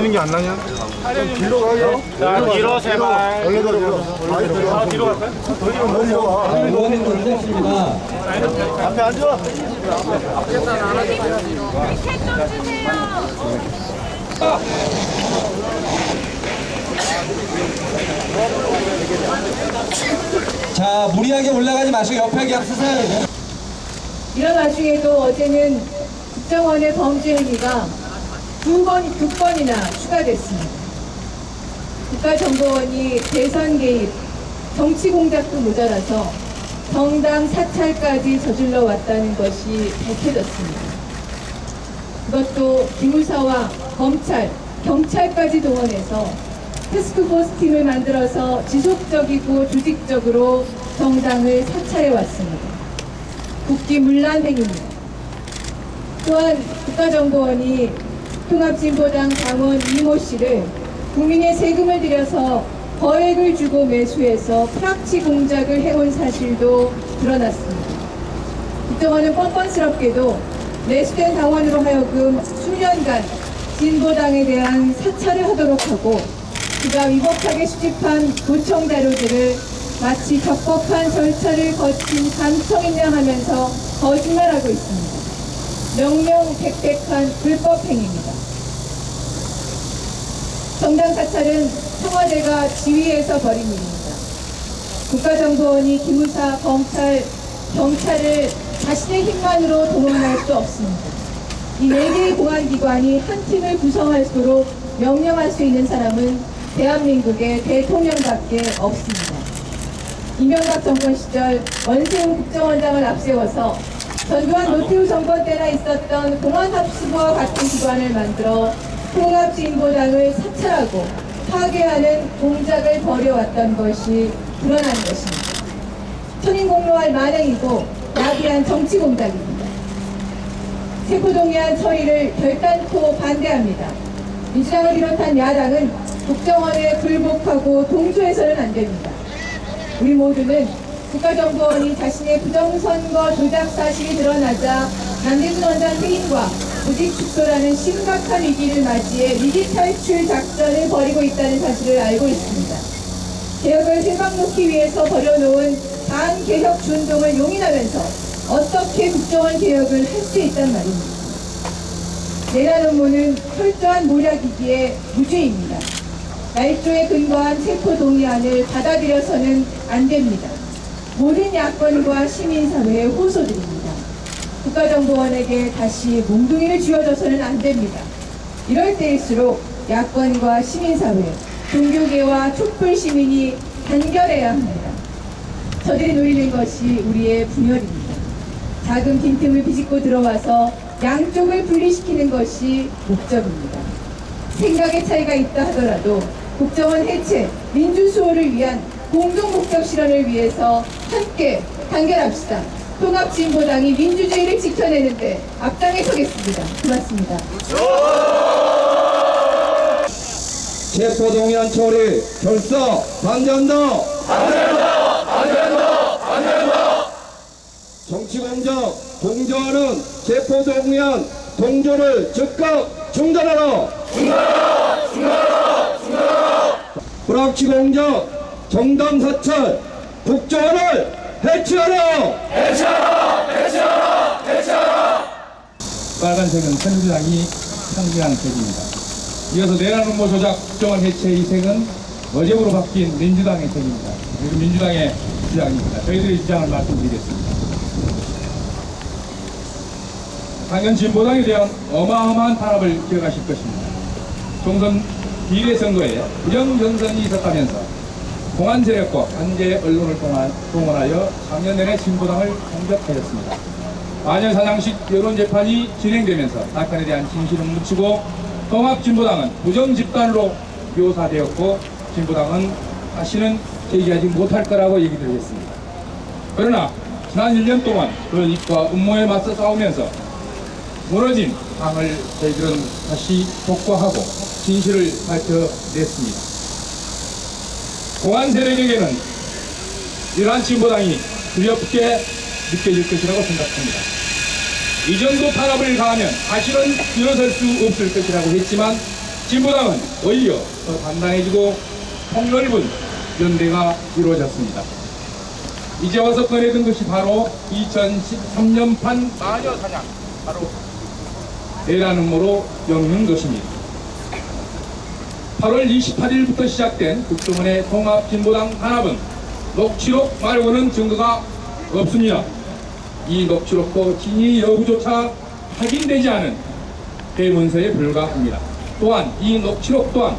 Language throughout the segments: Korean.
게 안 나냐? 좀 뒤로 가요. 자, 뒤로 제발. 뒤로 뒤로 갈까요? 의원님 끝냈습니다. 앞에 앉아. 책좀 주세요. 자, 무리하게 올라가지 마시고 옆에 그냥 서세요. 이런 와중에도 어제는 국정원의 범죄 행위가 두 건이나 추가됐습니다. 국가정보원이 대선 개입, 정치 공작도 모자라서 정당 사찰까지 저질러 왔다는 것이 밝혀졌습니다. 그것도 기무사와 검찰, 경찰까지 동원해서 태스크포스 팀을 만들어서 지속적이고 조직적으로 정당을 사찰해 왔습니다. 국기문란 행위입니다. 또한 국가정보원이 통합진보당 당원 이모 씨를 국민의 세금을 들여서 거액을 주고 매수해서 프락치 공작을 해온 사실도 드러났습니다. 국정원은 뻔뻔스럽게도 매수된 당원으로 하여금 수년간 진보당에 대한 사찰을 하도록 하고 그가 위법하게 수집한 도청 자료들을 마치 적법한 절차를 거친 감청이냐 하면서 거짓말하고 있습니다. 명명백백한 불법 행위입니다. 정당 사찰은 청와대가 지휘해서 벌인 일입니다. 국가정보원이 기무사, 검찰, 경찰을 자신의 힘만으로 동원할 수 없습니다. 이 4개의 공안기관이 한 팀을 구성할수록 명령할 수 있는 사람은 대한민국의 대통령밖에 없습니다. 이명박 정권 시절 원세훈 국정원장을 앞세워서 전두환 노태우 정권 때나 있었던 공안합수부와 같은 기관을 만들어 통합진보당을 사찰하고 파괴하는 공작을 벌여왔던 것이 드러난 것입니다. 천인공로할 만행이고 나비한 정치 공작입니다. 세포동의안 처리를 결단코 반대합니다. 민주당을 비롯한 야당은 국정원에 굴복하고 동조해서는 안 됩니다. 우리 모두는 국가정보원이 자신의 부정선거 조작 사실이 드러나자 남대준 원장 퇴임과 조직 축소라는 심각한 위기를 맞이해 위기 탈출 작전을 벌이고 있다는 사실을 알고 있습니다. 개혁을 회방 놓기 위해서 벌여놓은 반개혁 준동을 용인하면서 어떻게 국정원 개혁을 할 수 있단 말입니다. 내란 음모는 철저한 모략이기에 무죄입니다. 날조에 근거한 체포동의안을 받아들여서는 안 됩니다. 모든 야권과 시민사회에 호소드립니다. 국가정보원에게 다시 몽둥이를 쥐어줘서는 안 됩니다. 이럴 때일수록 야권과 시민사회, 종교계와 촛불시민이 단결해야 합니다. 저들이 노리는 것이 우리의 분열입니다. 작은 빈틈을 비집고 들어와서 양쪽을 분리시키는 것이 목적입니다. 생각의 차이가 있다 하더라도 국정원 해체, 민주수호를 위한 공동 목적 실현을 위해서 함께 단결합시다. 통합진보당이 민주주의를 지켜내는데 앞장에 서겠습니다. 고맙습니다. 체포동의안 처리 결사 반대한다. 정치공작 동조하는 체포동의안 동조를 즉각 중단하라. 불합치 공작 정당 사찰 국정원을 해체하라. 빨간색은 새누리당이 상징하는 색입니다. 이어서 내란 음모 조작 국정원 해체의 색은 어제부로 바뀐 민주당의 색입니다. 그리고 민주당의 주장입니다. 저희들의 주장을 말씀드리겠습니다. 당연 진보당에 대한 어마어마한 탄압을 기억하실 것입니다. 총선 비례선거에 부정경선이 있었다면서 공안 세력과 관계 언론을 동원하여 작년 내내 진보당을 공격하였습니다. 마녀사냥식 여론재판이 진행되면서 사건에 대한 진실은 묻히고 통합진보당은 부정집단으로 묘사되었고 진보당은 다시는 제기하지 못할 거라고 얘기를 했습니다. 그러나 지난 1년 동안 그 입과 음모에 맞서 싸우면서 무너진 당을 저희들은 다시 복구하고 진실을 밝혀냈습니다. 공안 세력에게는 이러한 진보당이 두렵게 느껴질 것이라고 생각합니다. 이 정도 탄압을 가하면 다시는 일어설 수 없을 것이라고 했지만 진보당은 오히려 더 단단해지고 폭넓은 연대가 이루어졌습니다. 이제 와서 꺼내든 것이 바로 2013년판 마녀 사냥, 바로 내란 음모로 엮는 것입니다. 8월 28일부터 시작된 국정원의 통합진보당 단합은 녹취록 말고는 증거가 없습니다. 이 녹취록도 진위 여부조차 확인되지 않은 대문서에 불과합니다. 또한 이 녹취록 또한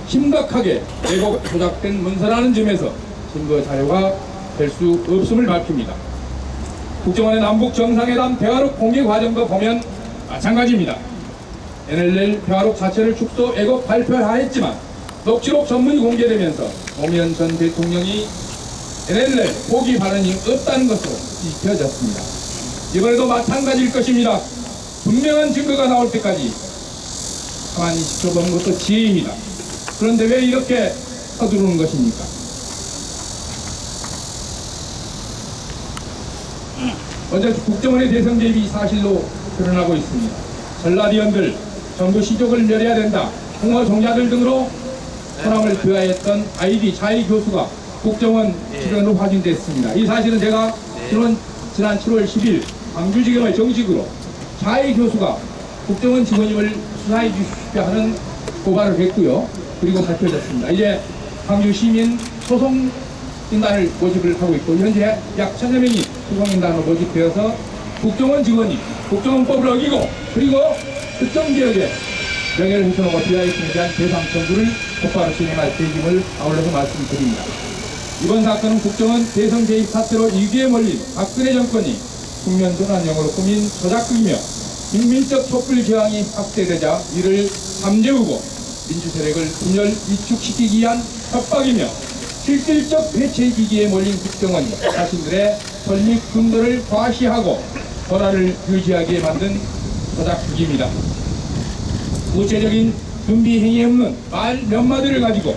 심각하게 왜곡 조작된 문서라는 점에서 증거 자료가 될 수 없음을 밝힙니다. 국정원의 남북 정상회담 대화록 공개 과정도 보면 마찬가지입니다. NLL 대화록 자체를 축소 왜곡 발표하였지만 녹취록 전문이 공개되면서 노무현 전 대통령이 NLL 포기 발언이 없다는 것으로 뒤집혀졌습니다. 이번에도 마찬가지일 것입니다. 분명한 증거가 나올 때까지 가만히 지켜보는 것도 지혜입니다. 그런데 왜 이렇게 서두르는 것입니까? 어제 국정원의 대선 개입이 사실로 드러나고 있습니다. 전라디언들, 정부 시족을 멸해야 된다, 홍어 종자들 등으로 호남을 비하했던 아이디 자이 교수가 국정원 출연으로 확인됐습니다. 이 사실은 제가 지난 7월 10일 광주지검에 정식으로 자이 교수가 국정원 직원임을 수사해 주십시오 하는 고발을 했고요. 그리고 밝혀졌습니다. 이제 광주 시민 소송인단을 모집을 하고 있고 현재 약 1000여 명이 소송인단으로 모집되어서 국정원 직원이 국정원법을 어기고 그리고 특정 지역에 명예훼손과 비하했음에 대한 배상 청구를 곧바로 진행할 계획임을 아울러서 말씀드립니다. 이번 사건은 국정원 대선 개입 사태로 위기에 몰린 박근혜 정권이 국면 전환용으로 꾸민 조작극이며 국민적 촛불 저항이 확대되자 이를 잠재우고 민주세력을 분열 위축시키기 위한 협박이며 실질적 해체 기기에 몰린 국정원이 자신들의 설립 근거를 과시하고 권한을 유지하게 만든 조작극입니다. 구체적인 준비 행위에 없는 말 몇 마디를 가지고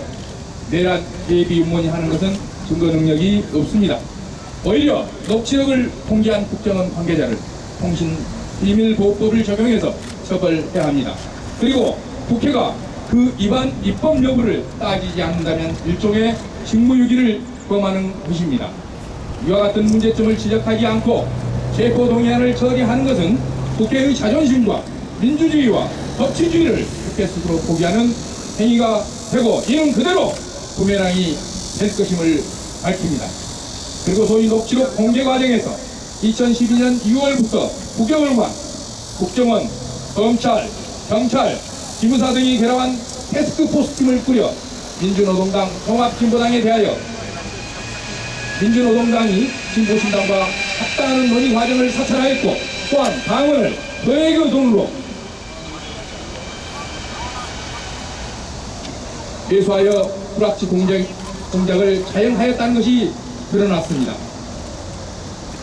내란 예비 음모니 하는 것은 증거 능력이 없습니다. 오히려 녹취록을 공개한 국정원 관계자를 통신비밀보호법을 적용해서 처벌해야 합니다. 그리고 국회가 그 위반 입법 여부를 따지지 않는다면 일종의 직무유기를 범하는 것입니다. 이와 같은 문제점을 지적하지 않고 체포동의안을 처리하는 것은 국회의 자존심과 민주주의와 법치주의를 국회 스스로 포기하는 행위가 되고 이는 그대로 부메랑이 될 것임을 밝힙니다. 그리고 소위 녹취록 공개 과정에서 2012년 2월부터 9개월간 국정원, 검찰, 경찰, 기무사 등이 결합한 태스크포스팀을 꾸려 민주노동당, 통합진보당에 대하여 민주노동당이 진보신당과 합당하는 논의 과정을 사찰하였고 또한 당원을 거액의 돈으로 매수하여 불합치 공작을 자행하였다는 것이 드러났습니다.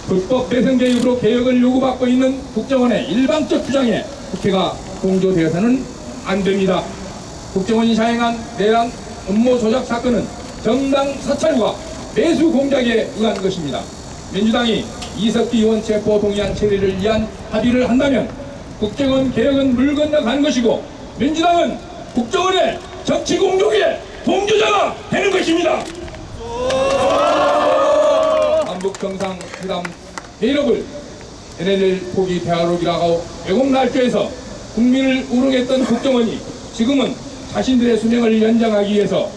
불법 대선 개입으로 개혁을 요구받고 있는 국정원의 일방적 주장에 국회가 동조되어서는 안 됩니다. 국정원이 자행한 내란 음모 조작 사건은 정당 사찰과 매수 공작에 의한 것입니다. 민주당이 이석기 의원 체포 동의안 처리를 위한 합의를 한다면 국정원 개혁은 물 건너가는 것이고 민주당은 국정원의 정치 공작의 동조자가 되는 것입니다. 남북 정상회담 회의록을 NLL 포기 대화록이라고 왜곡 날조해서 국민을 우롱했던 국정원이 지금은 자신들의 수명을 연장하기 위해서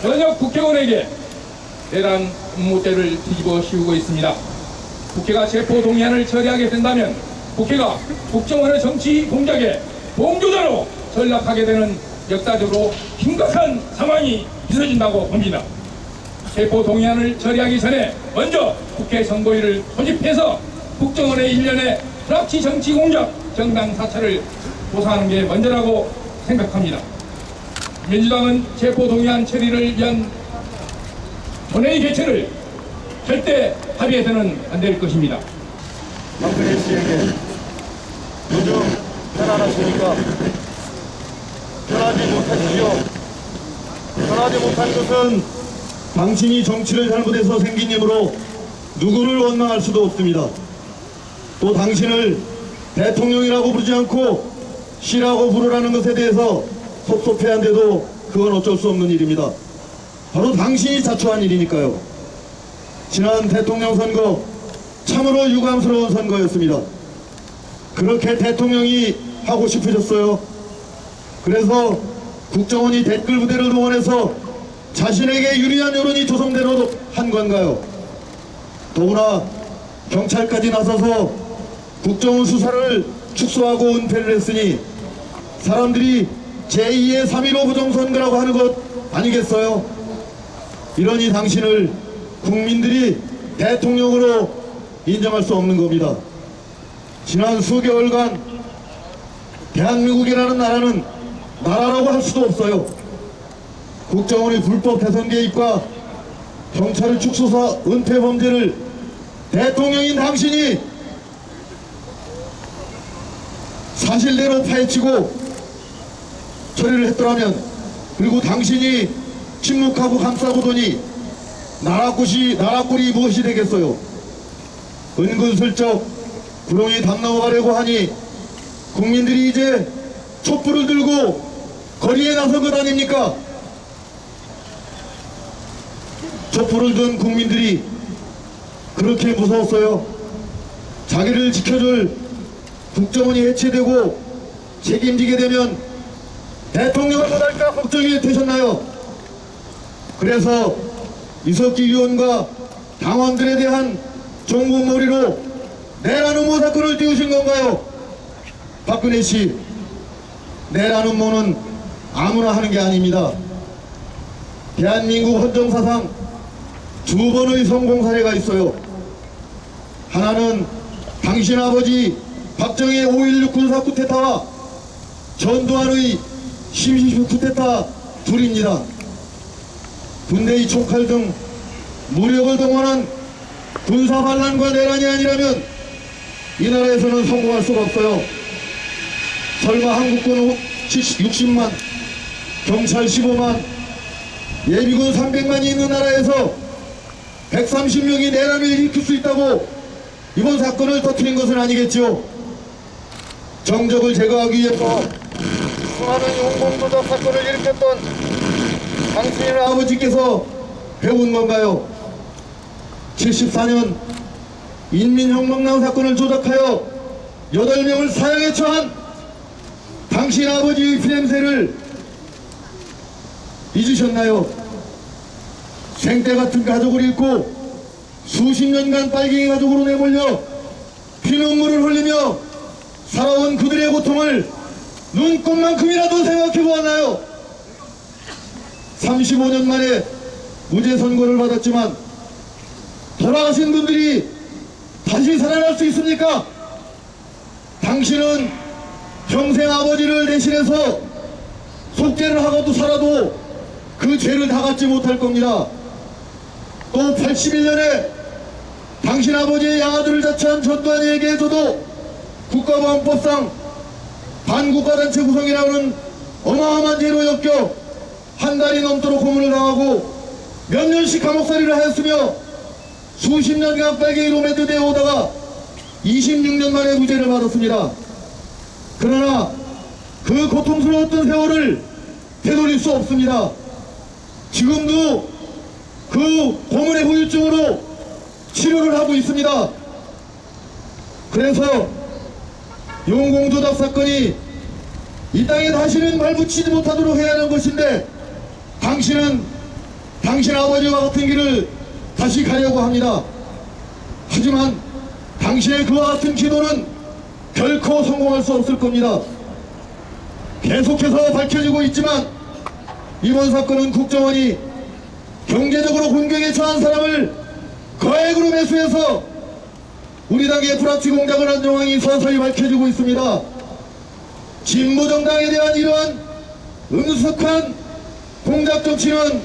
전역 국회의원에게 내란 음모죄를 뒤집어 씌우고 있습니다. 국회가 체포 동의안을 처리하게 된다면 국회가 국정원의 정치 공작에 동조자로 전락하게 되는 역사적으로 심각한 상황이 빚어진다고 봅니다. 체포 동의안을 처리하기 전에 먼저 국회 선거위를 소집해서 국정원의 일련의 불합치 정치 공작, 정당 사찰을 조사하는 게 먼저라고 생각합니다. 민주당은 체포 동의안 처리를 위한 본회의 개최를 절대 합의해서는 안 될 것입니다. 박근혜 씨에게 요즘 편안하시니까 편하지 못하시죠. 편하지 못한 것은 당신이 정치를 잘못해서 생긴 일으로 누구를 원망할 수도 없습니다. 또 당신을 대통령이라고 부르지 않고 씨라고 부르라는 것에 대해서 섭섭해한데도 그건 어쩔 수 없는 일입니다. 바로 당신이 자초한 일이니까요. 지난 대통령 선거 참으로 유감스러운 선거였습니다. 그렇게 대통령이 하고 싶으셨어요. 그래서 국정원이 댓글 부대를 동원해서 자신에게 유리한 여론이 조성되도록 한 건가요? 더구나 경찰까지 나서서 국정원 수사를 축소하고 은폐를 했으니 사람들이 제2의 3.15 부정선거라고 하는 것 아니겠어요? 이러니 당신을 국민들이 대통령으로 인정할 수 없는 겁니다. 지난 수개월간 대한민국이라는 나라는 나라라고 할 수도 없어요. 국정원의 불법 대선 개입과 경찰의 축소사 은폐 범죄를 대통령인 당신이 사실대로 파헤치고 처리를 했더라면, 그리고 당신이 침묵하고 감싸보더니 나라꼴이 무엇이 되겠어요? 은근슬쩍 구렁이 담 넘어가려고 하니 국민들이 이제 촛불을 들고 거리에 나선 것 아닙니까? 촛불을 든 국민들이 그렇게 무서웠어요. 자기를 지켜줄 국정원이 해체되고 책임지게 되면 대통령을 못할까 걱정이 되셨나요? 그래서 이석기 의원과 당원들에 대한 종북몰이로 내란 음모 사건을 띄우신 건가요? 박근혜 씨, 내란 음모는 아무나 하는 게 아닙니다. 대한민국 헌정사상 두 번의 성공 사례가 있어요. 하나는 당신 아버지 박정희의 5.16 군사 쿠데타와 전두환의 심시주 쿠데타 둘입니다. 군대의 총칼 등 무력을 동원한 군사 반란과 내란이 아니라면 이 나라에서는 성공할 수가 없어요. 설마 한국군 60만, 경찰 15만, 예비군 300만이 있는 나라에서 130명이 내란을 일으킬 수 있다고 이번 사건을 터뜨린 것은 아니겠죠. 정적을 제거하기 위해서 수많은 용공조작 사건을 일으켰던 당신의 아버지께서 배운 건가요? 74년 인민혁명당 사건을 조작하여 8명을 사형에 처한 당신 아버지의 피냄새를 잊으셨나요? 생때 같은 가족을 잃고 수십 년간 빨갱이 가족으로 내몰려 피눈물을 흘리며 살아온 그들의 고통을 눈꼽만큼이라도 생각해 보았나요? 35년 만에 무죄 선고를 받았지만 돌아가신 분들이 다시 살아날 수 있습니까? 당신은 평생 아버지를 대신해서 속죄를 하고도 살아도 그 죄를 다 갚지 못할 겁니다. 또 81년에 당신 아버지의 양아들을 자처한 전두환에게서도 국가보안법상 반국가단체 구성이라는 어마어마한 죄로 엮여 한 달이 넘도록 고문을 당하고 몇 년씩 감옥살이를 하였으며 수십 년간 빨갱이로 매도되어 오다가 26년 만에 무죄를 받았습니다. 그러나 그 고통스러웠던 세월을 되돌릴 수 없습니다. 지금도 그 고문의 후유증으로 치료를 하고 있습니다. 그래서 용공조작 사건이 이 땅에 다시는 발붙이지 못하도록 해야 하는 것인데 당신은 당신 아버지와 같은 길을 다시 가려고 합니다. 하지만 당신의 그와 같은 기도는 결코 성공할 수 없을 겁니다. 계속해서 밝혀지고 있지만 이번 사건은 국정원이 경제적으로 곤경에 처한 사람을 거액으로 매수해서 우리 당의 불합치 공작을 한 정황이 서서히 밝혀지고 있습니다. 진보정당에 대한 이러한 음습한 공작 정치는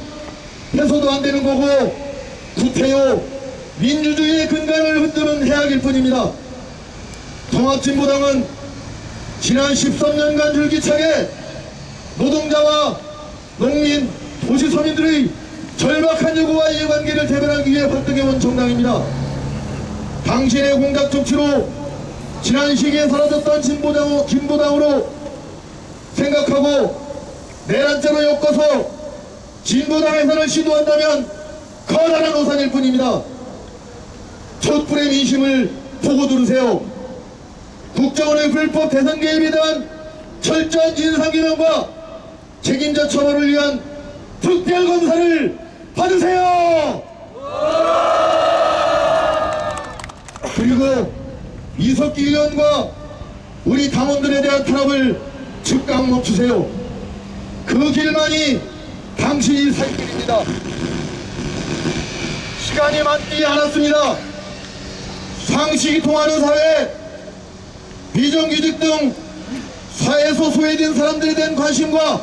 해서도 안 되는 거고 구태여 민주주의의 근간을 흔드는 해악일 뿐입니다. 통합진보당은 지난 13년간 줄기차게 노동자와 농민, 도시 서민들의 절박한 요구와 이해관계를 대변하기 위해 활동해온 정당입니다. 당신의 공작 정치로 지난 시기에 사라졌던 진보당으로 생각하고 내란죄로 엮어서 진보당에서는 시도한다면 커다란 오산일 뿐입니다. 촛불의 민심을 보고 들으세요. 국정원의 불법 대선 개입에 대한 철저한 진상규명과 책임자 처벌을 위한 특별 검사를 받으세요. 그리고 이석기 의원과 우리 당원들에 대한 탄압을 즉각 멈추세요. 그 길만이 당신이 살 길입니다. 시간이 많지 않았습니다. 상식이 통하는 사회, 비정규직 등 사회에서 소외된 사람들에 대한 관심과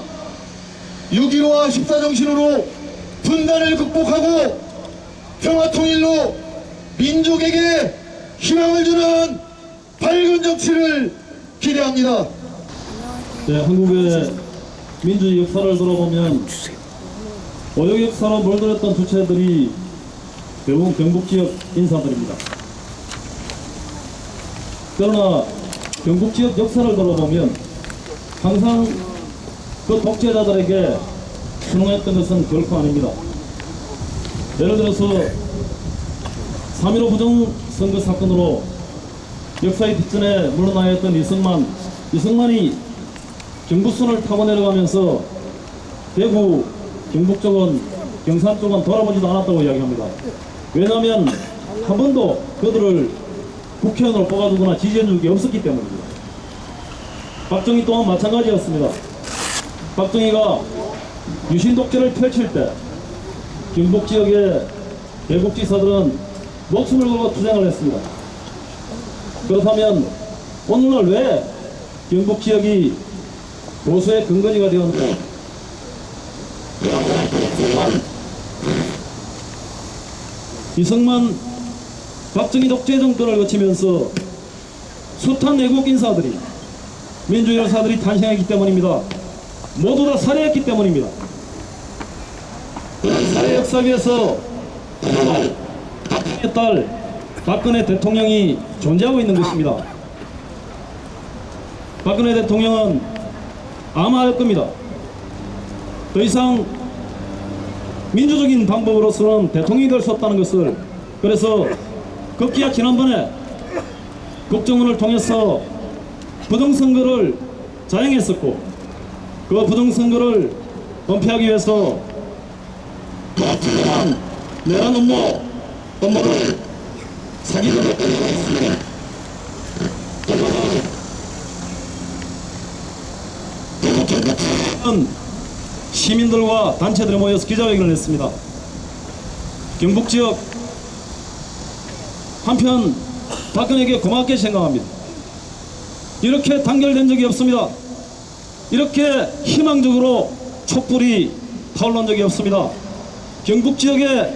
6.15와 14정신으로 분단을 극복하고 평화통일로 민족에게 희망을 주는 밝은 정치를 기대합니다. 네, 한국의 민주주의 역사를 돌아보면 오역 역사로 몰두했던 주체들이 대부분 경북지역 인사들입니다. 그러나 경북지역 역사를 돌아보면 항상 그 독재자들에게 순응했던 것은 결코 아닙니다. 예를 들어서 3.15 부정선거 사건으로 역사의 뒷전에 물러나야 했던 이승만이 경부선을 타고 내려가면서 대구, 경북 쪽은, 경산 쪽은 돌아보지도 않았다고 이야기합니다. 왜냐하면 한 번도 그들을 국회의원으로 뽑아두거나 지지해 준 게 없었기 때문입니다. 박정희 또한 마찬가지였습니다. 박정희가 유신 독재를 펼칠 때 경북 지역의 대국지사들은 목숨을 걸고 투쟁을 했습니다. 그렇다면 오늘날 왜 경북 지역이 보수의 근거지가 되었는가? 이승만, 박정희 독재 정권을 거치면서 숱한 애국 인사들이, 민주주의 열사들이 탄생했기 때문입니다. 모두 다 살해했기 때문입니다. 살해 역사 위에서 박정희의 딸 박근혜 대통령이 존재하고 있는 것입니다. 박근혜 대통령은 아마 할 겁니다. 더 이상 민주적인 방법으로서는 대통령이 될 수 없다는 것을, 그래서 급기야 지난번에 국정원을 통해서 부정선거를 자행했었고, 그 부정선거를 은폐하기 위해서 내란 업무를 사기를 했습니다. 시민들과 단체들이 모여서 기자회견을 했습니다. 경북 지역 한편 박근혜에게 고맙게 생각합니다. 이렇게 단결된 적이 없습니다. 이렇게 희망적으로 촛불이 타올른 적이 없습니다. 경북 지역의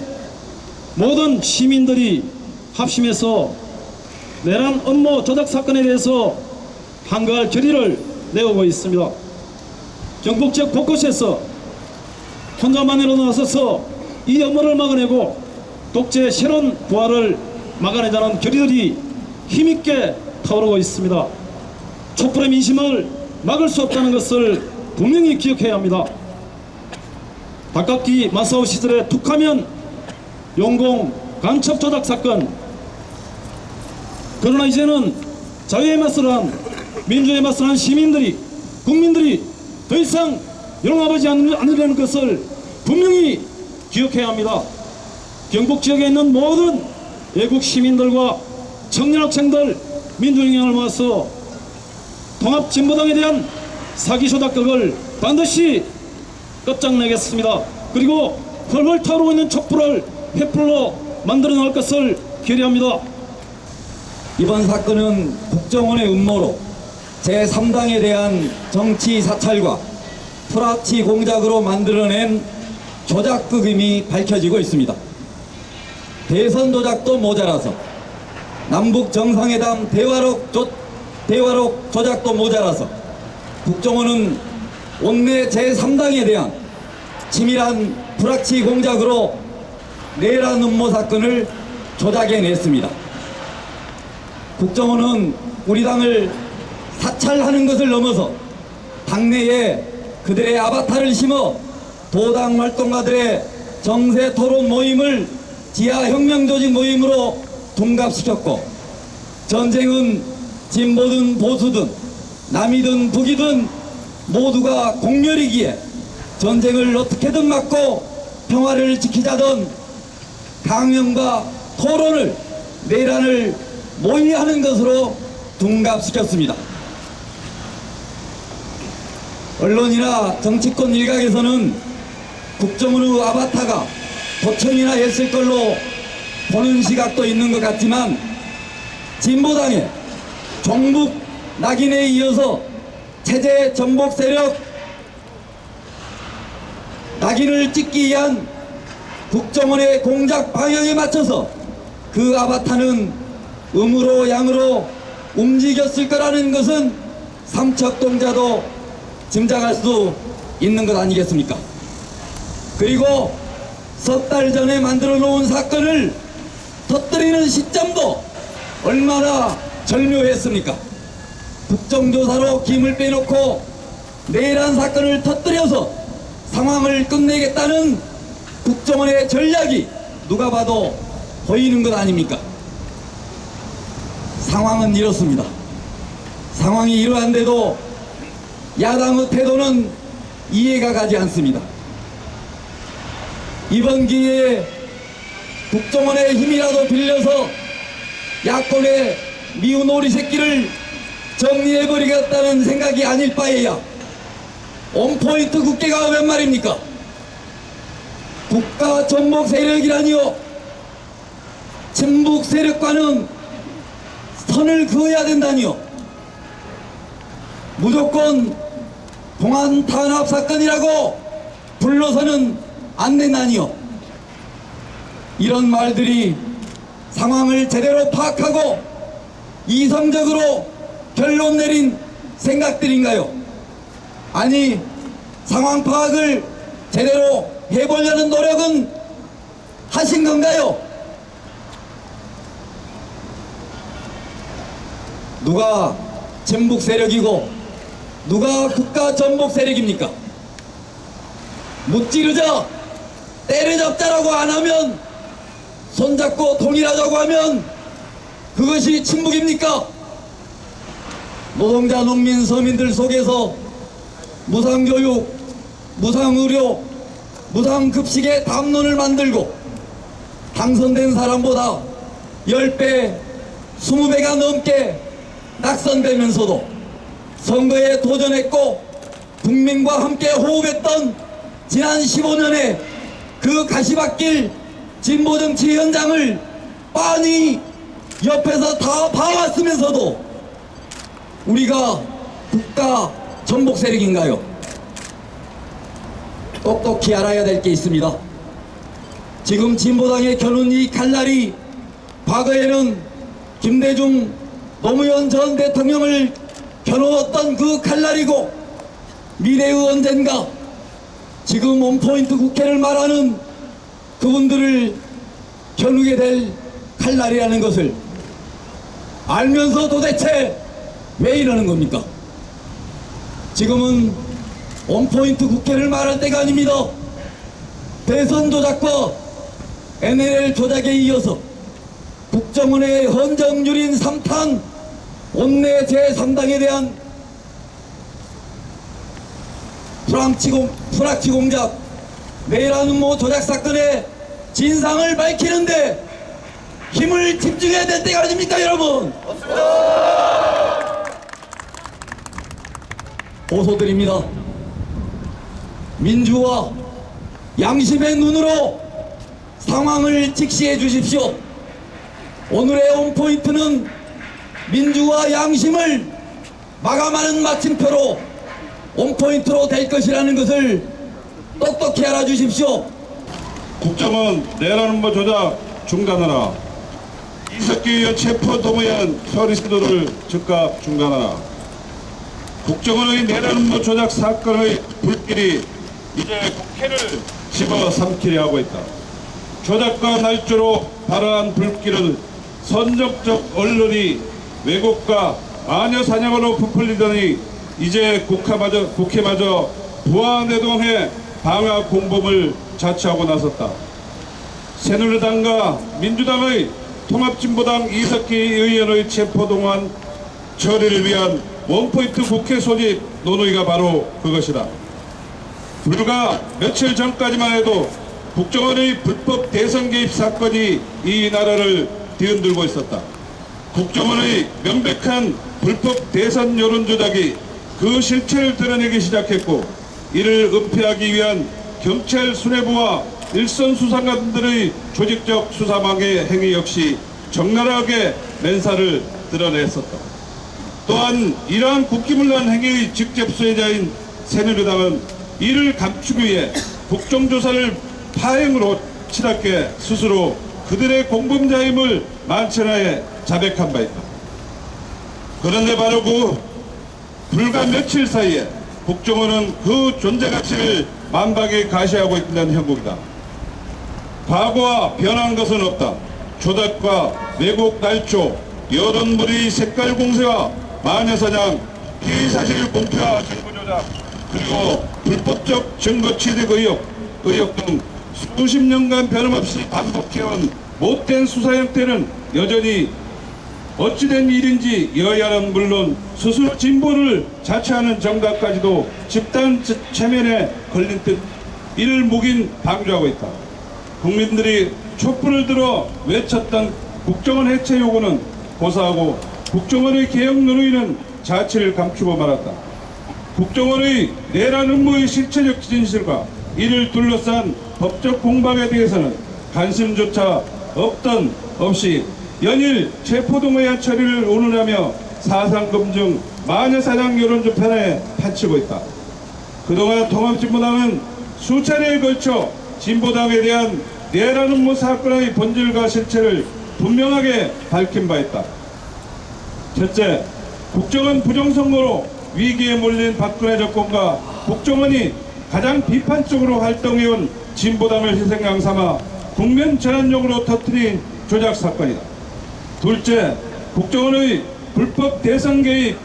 모든 시민들이 합심해서 내란 업무 조작 사건에 대해서 한가할 결의를 내오고 있습니다. 경북 지역 곳곳에서 혼자만 일어나서서 이 업무를 막아내고 독재의 새로운 부활을 막아내자는 결의들이 힘있게 타오르고 있습니다. 촛불의 민심을 막을 수 없다는 것을 분명히 기억해야 합니다. 박각기 마사오 시절에 툭하면 용공 간첩 조작 사건, 그러나 이제는 자유에 맞서란, 민주에 맞서란 시민들이, 국민들이 더 이상 용납하지 않으려는 것을 분명히 기억해야 합니다. 경북 지역에 있는 모든 애국 시민들과 청년 학생들, 민주영향을 모아서 통합진보당에 대한 사기 조작극을 반드시 끝장내겠습니다. 그리고 헐헐 타오르고 있는 촛불을 횃불로 만들어 나갈 것을 결의합니다. 이번 사건은 국정원의 음모로 제3당에 대한 정치 사찰과 프라치 공작으로 만들어낸 조작극임이 밝혀지고 있습니다. 대선 조작도 모자라서, 남북 정상회담 대화록 조작도 모자라서 국정원은 원내 제3당에 대한 치밀한 프라치 공작으로 내란 음모 사건을 조작해냈습니다. 국정원은 우리 당을 사찰하는 것을 넘어서 당내에 그들의 아바타를 심어 도당 활동가들의 정세 토론 모임을 지하 혁명 조직 모임으로 둔갑시켰고, 전쟁은 진보든 보수든 남이든 북이든 모두가 공멸이기에 전쟁을 어떻게든 막고 평화를 지키자던 강연과 토론을, 내란을 모의하는 것으로 둔갑시켰습니다. 언론이나 정치권 일각에서는 국정원의 아바타가 도청이나 했을 걸로 보는 시각도 있는 것 같지만, 진보당의 종북 낙인에 이어서 체제 전복 세력 낙인을 찍기 위한 국정원의 공작 방향에 맞춰서 그 아바타는 음으로 양으로 움직였을 거라는 것은 삼척동자도 짐작할 수 있는 것 아니겠습니까? 그리고 석 달 전에 만들어 놓은 사건을 터뜨리는 시점도 얼마나 절묘했습니까? 국정조사로 김을 빼놓고 내란 사건을 터뜨려서 상황을 끝내겠다는 국정원의 전략이 누가 봐도 보이는 것 아닙니까? 상황은 이렇습니다. 상황이 이러한데도 야당의 태도는 이해가 가지 않습니다. 이번 기회에 국정원의 힘이라도 빌려서 야권의 미운 오리 새끼를 정리해버리겠다는 생각이 아닐 바에야 온포인트 국회가 웬 말입니까? 국가 전복 세력이라니요. 친북 세력과는 선을 그어야 된다니요. 무조건 공안 탄압 사건이라고 불러서는 안 된다니요. 이런 말들이 상황을 제대로 파악하고 이성적으로 결론 내린 생각들인가요? 아니, 상황 파악을 제대로 해보려는 노력은 하신 건가요? 누가 전북 세력이고 누가 국가 전복 세력입니까? 무찌르자, 때려잡자라고 안 하면, 손잡고 통일하자고 하면 그것이 친북입니까? 노동자, 농민, 서민들 속에서 무상교육, 무상의료, 무상급식의 담론을 만들고 당선된 사람보다 10배, 20배가 넘게 낙선되면서도 선거에 도전했고 국민과 함께 호흡했던 지난 15년의 그 가시밭길 진보정치 현장을 빤히 옆에서 다 봐왔으면서도 우리가 국가 전복 세력인가요? 똑똑히 알아야 될 게 있습니다. 지금 진보당의 겨눈 이 칼날이 과거에는 김대중, 노무현 전 대통령을 겨누었던 그 칼날이고, 미래의 언젠가 지금 온포인트 국회를 말하는 그분들을 겨누게 될 칼날이라는 것을 알면서 도대체 왜 이러는 겁니까? 지금은 온포인트 국회를 말할 때가 아닙니다. 대선 조작과 NLL 조작에 이어서 국정원의 헌정유린 3탄 원내 제3당에 대한 프락치 공작, 내란 음모 조작 사건의 진상을 밝히는데 힘을 집중해야 될 때가 아닙니까, 여러분? 호소드립니다. 민주와 양심의 눈으로 상황을 직시해 주십시오. 오늘의 온포인트는 민주와 양심을 마감하는 마침표로 온포인트로 될 것이라는 것을 똑똑히 알아주십시오. 국정원 내란 음모 조작 중단하라. 이석기 의원 체포 노무현 처리 시도를 즉각 중단하라. 국정원의 내란 음모 조작 사건의 불길이 이제 국회를 집어삼키려 하고 있다. 조작과 날조로 발화한 불길을 선정적 언론이 왜곡과 마녀 사냥으로 부풀리더니 이제 국회마저 부하내동해 방학 공범을 자처하고 나섰다. 새누리당과 민주당의 통합진보당 이석기 의원의 체포동원 처리를 위한 원포인트 국회 소집 논의가 바로 그것이다. 불과 며칠 전까지만 해도 국정원의 불법 대선 개입 사건이 이 나라를 뒤흔들고 있었다. 국정원의 명백한 불법 대선 여론 조작이 그 실체를 드러내기 시작했고, 이를 은폐하기 위한 경찰 수뇌부와 일선 수사관들의 조직적 수사망의 행위 역시 적나라하게 맨살을 드러냈었다. 또한 이러한 국기문란 행위의 직접 수혜자인 새누리당은 이를 감추기 위해 국정조사를 파행으로 치닫게 스스로 그들의 공범자임을 만천하에 자백한 바 있다. 그런데 바로 그 불과 며칠 사이에 국정원은 그 존재 가치를 만박에 가시하고 있다는 형국이다. 과거와 변한 것은 없다. 조작과 왜곡 날조, 여론몰이 색깔 공세와 마녀사냥, 피의사실 공표와 정보조작, 그리고 불법적 증거 취득 의혹 등 수십 년간 변함없이 반복해온 못된 수사 형태는 여전히 어찌된 일인지 여야는 물론 스스로 진보를 자처하는 정당까지도 집단 체면에 걸린 듯 이를 묵인 방조하고 있다. 국민들이 촛불을 들어 외쳤던 국정원 해체 요구는 고사하고 국정원의 개혁 논의는 자취를 감추고 말았다. 국정원의 내란 음모의 실체적 진실과 이를 둘러싼 법적 공방에 대해서는 관심조차 없이 연일 체포동의안 처리를 운운하며 사상검증 마녀사냥 여론조편에 파치고 있다. 그동안 통합진보당은 수차례에 걸쳐 진보당에 대한 내란 음모 사건의 본질과 실체를 분명하게 밝힌 바 있다. 첫째, 국정원 부정선거로 위기에 몰린 박근혜 정권과 국정원이 가장 비판적으로 활동해온 진보당을 희생양 삼아 국면 전환용으로 터뜨린 조작 사건이다. 둘째, 국정원의 불법 대선 개입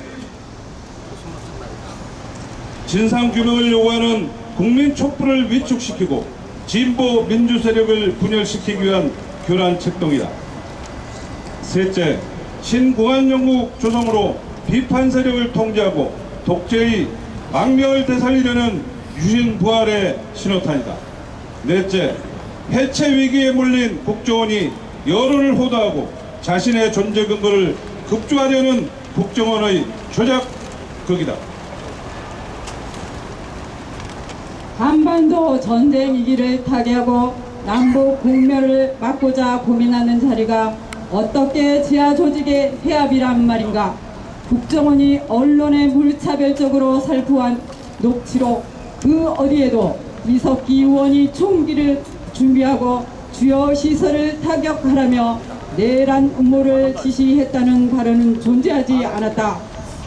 진상규명을 요구하는 국민 촛불을 위축시키고 진보 민주 세력을 분열시키기 위한 교란 책동이다. 셋째, 신공안정국 조성으로 비판 세력을 통제하고 독재의 망명을 되살리려는 유신 부활의 신호탄이다. 넷째, 해체 위기에 몰린 국정원이 여론을 호도하고 자신의 존재 근거를 급조하려는 국정원의 조작극이다. 한반도 전쟁 위기를 타개하고 남북 공멸을 막고자 고민하는 자리가 어떻게 지하 조직의 해압이란 말인가. 국정원이 언론에 물차별적으로 살포한 녹취록 그 어디에도 이석기 의원이 총기를 준비하고 주요 시설을 타격하라며 내란 음모를 지시했다는 발언은 존재하지 않았다.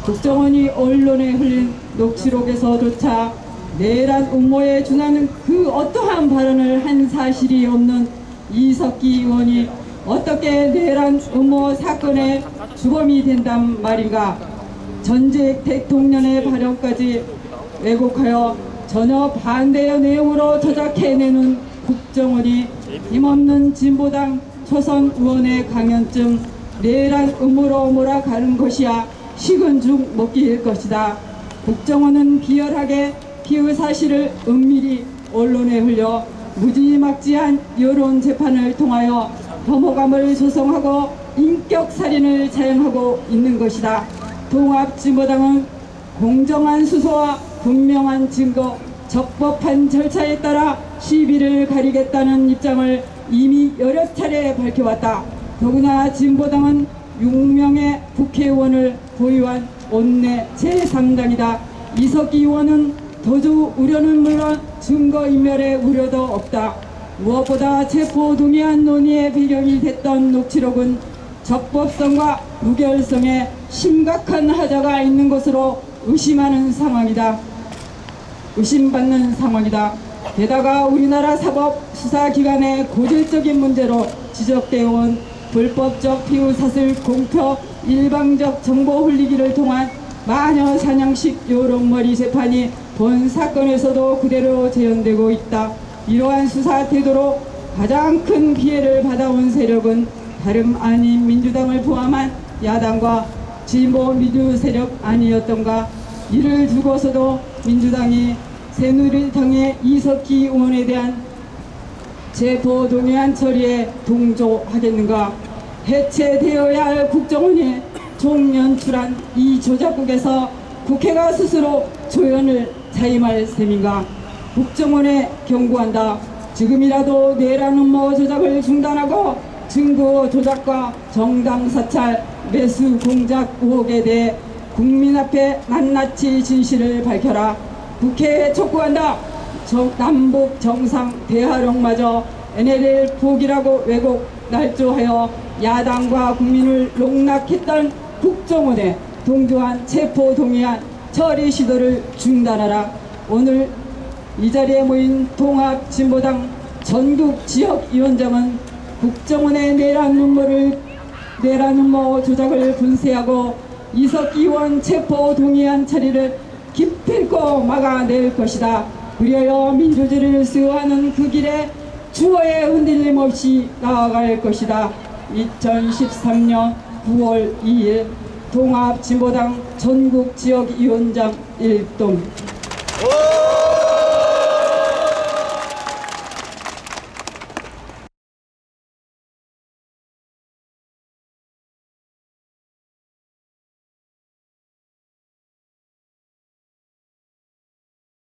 국정원이 언론에 흘린 녹취록에서조차 내란 음모에 준하는 그 어떠한 발언을 한 사실이 없는 이석기 의원이 어떻게 내란 음모 사건의 주범이 된단 말인가. 전직 대통령의 발언까지 왜곡하여 전혀 반대의 내용으로 저작해내는 국정원이 힘없는 진보당 초선 의원의 강연증 내란 음모로 몰아가는 것이야 식은 죽 먹기일 것이다. 국정원은 비열하게 피의 사실을 은밀히 언론에 흘려 무지막지한 여론 재판을 통하여 혐오감을 조성하고 인격살인을 자행하고 있는 것이다. 통합진보당은 공정한 수사와 분명한 증거, 적법한 절차에 따라 시비를 가리겠다는 입장을 이미 여러 차례 밝혀왔다. 더구나 진보당은 6명의 국회의원을 보유한 원내 제3당이다. 이석기 의원은 도주 우려는 물론 증거인멸의 우려도 없다. 무엇보다 체포동의안 논의의 배경이 됐던 녹취록은 적법성과 무결성에 심각한 하자가 있는 것으로 의심받는 상황이다. 게다가 우리나라 사법 수사기관의 고질적인 문제로 지적되어 온 불법적 피의사실 공표 일방적 정보 흘리기를 통한 마녀 사냥식 요런머리 재판이 본 사건에서도 그대로 재현되고 있다. 이러한 수사 태도로 가장 큰 피해를 받아온 세력은 다름 아닌 민주당을 포함한 야당과 진보 민주 세력 아니었던가. 이를 두고서도 민주당이 새누리당의 이석기 의원에 대한 체포 동의안 처리에 동조하겠는가. 해체되어야 할 국정원이 총연출한 이 조작국에서 국회가 스스로 조연을 자임할 셈인가. 국정원에 경고한다. 지금이라도 내란 음모 조작을 중단하고 증거 조작과 정당 사찰, 매수 공작 의혹에 대해 국민 앞에 낱낱이 진실을 밝혀라. 국회에 촉구한다. 남북 정상 대화령마저 NLL 포기라고 왜곡 날조하여 야당과 국민을 농락했던 국정원에 동조한 체포 동의안 처리 시도를 중단하라. 오늘 이 자리에 모인 통합진보당 전국 지역위원장은 국정원의 내란 음모 조작을 분쇄하고 이석기 의원 체포 동의안 처리를 기필코 막아낼 것이다. 그리하여 민주주의를 수호하는 그 길에 추호의 흔들림 없이 나아갈 것이다. 2013년 9월 2일 통합진보당 전국지역위원장 일동.